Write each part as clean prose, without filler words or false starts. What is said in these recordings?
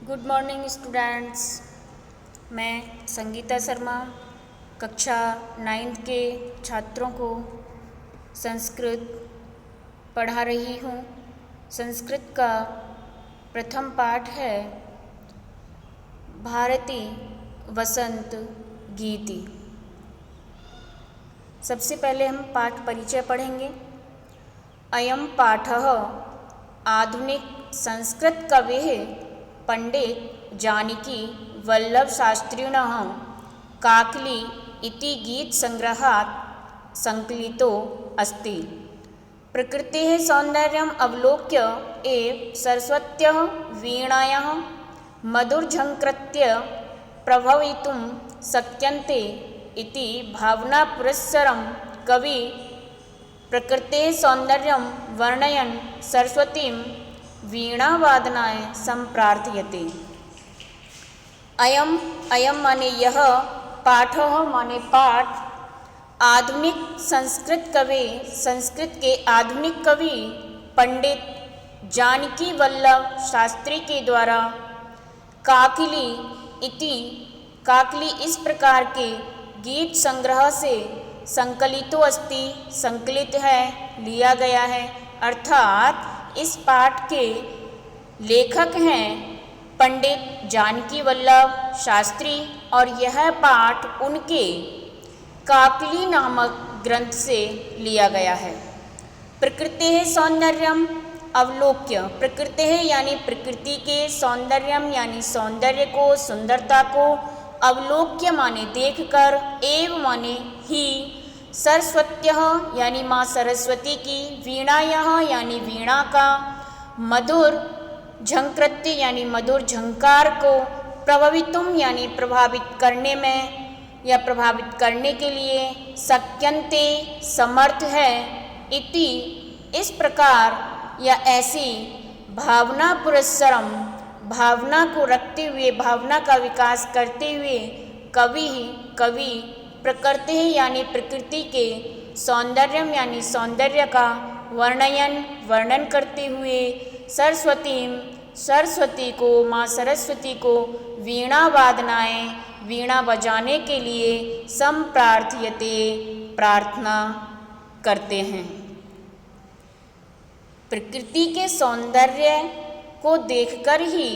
Good morning students. मैं संगीता शर्मा कक्षा 9th के छात्रों को संस्कृत पढ़ा रही हूँ। संस्कृत का प्रथम पाठ है भारती वसंत गीति। सबसे पहले हम पाठ परिचय पढ़ेंगे। अयं पाठः आधुनिक संस्कृत कवेः पंडित जानकी वल्लभ शास्त्रिणः काकली इति गीत संग्रहात् संकलितो अस्ति। प्रकृतेः सौन्दर्यम् अवलोक्य एव सरस्वत्याः वीणायाः मधुरझङ्कृत्य प्रभवितुं शक्यन्ते इति भावनापुरस्सरं कवि प्रकृतेः सौन्दर्यं वर्णयन् सरस्वतीं वीणावादनाय सम्प्रार्थयते। अयं माने यह, पाठः माने पाठ, आधुनिक संस्कृत कवि, संस्कृत के आधुनिक कवि पंडित जानकी वल्लभ शास्त्री के द्वारा काकली इति, काकली इस प्रकार के गीत संग्रह से संकलितो अस्ति, संकलित है, लिया गया है। अर्थात इस पाठ के लेखक हैं पंडित जानकी वल्लभ शास्त्री और यह पाठ उनके काकली नामक ग्रंथ से लिया गया है। प्रकृतेः सौन्दर्यम अवलोक्य, प्रकृतेः यानी प्रकृति के, सौन्दर्यम यानी सौंदर्य को, सुंदरता को, अवलोक्य माने देखकर, एव माने ही, सरस्वत्यः यानी माँ सरस्वती की, वीणायाः यानी वीणा का, मधुर झंकृत्य यानी मधुर झंकार को, प्रभवितुम यानी प्रभावित करने में या प्रभावित करने के लिए, शक्यन्ते समर्थ है, इति इस प्रकार या ऐसी भावना पुरस्सरम, भावना को रखते हुए, भावना का विकास करते हुए कवि प्रकृति यानी प्रकृति के, सौंदर्यम यानी सौंदर्य का, वर्णन करते हुए, सरस्वती को, माँ सरस्वती को वीणा वादनाएँ, वीणा बजाने के लिए संप्रार्थयते, प्रार्थना करते हैं। प्रकृति के सौंदर्य को देखकर ही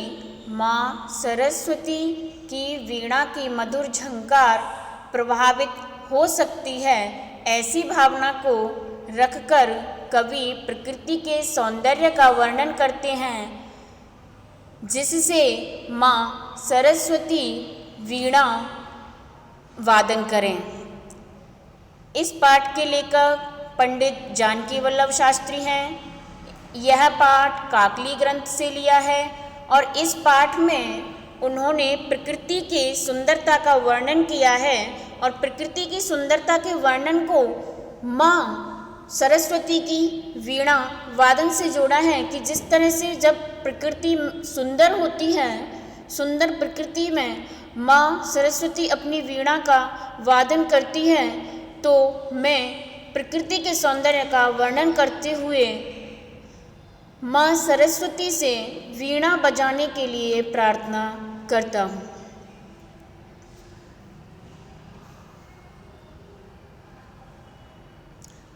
माँ सरस्वती की वीणा की मधुर झंकार प्रभावित हो सकती है। ऐसी भावना को रखकर कवि प्रकृति के सौंदर्य का वर्णन करते हैं, जिससे माँ सरस्वती वीणा वादन करें। इस पाठ के लेखक पंडित जानकी वल्लभ शास्त्री हैं। यह पाठ काकली ग्रंथ से लिया है और इस पाठ में उन्होंने प्रकृति के सुंदरता का वर्णन किया है और प्रकृति की सुंदरता के वर्णन को माँ सरस्वती की वीणा वादन से जोड़ा है कि जिस तरह से जब प्रकृति सुंदर होती है, सुंदर प्रकृति में माँ सरस्वती अपनी वीणा का वादन करती है, तो मैं प्रकृति के सौंदर्य का वर्णन करते हुए माँ सरस्वती से वीणा बजाने के लिए प्रार्थना करता हूँ।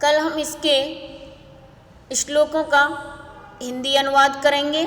कल हम इसके श्लोकों का हिंदी अनुवाद करेंगे।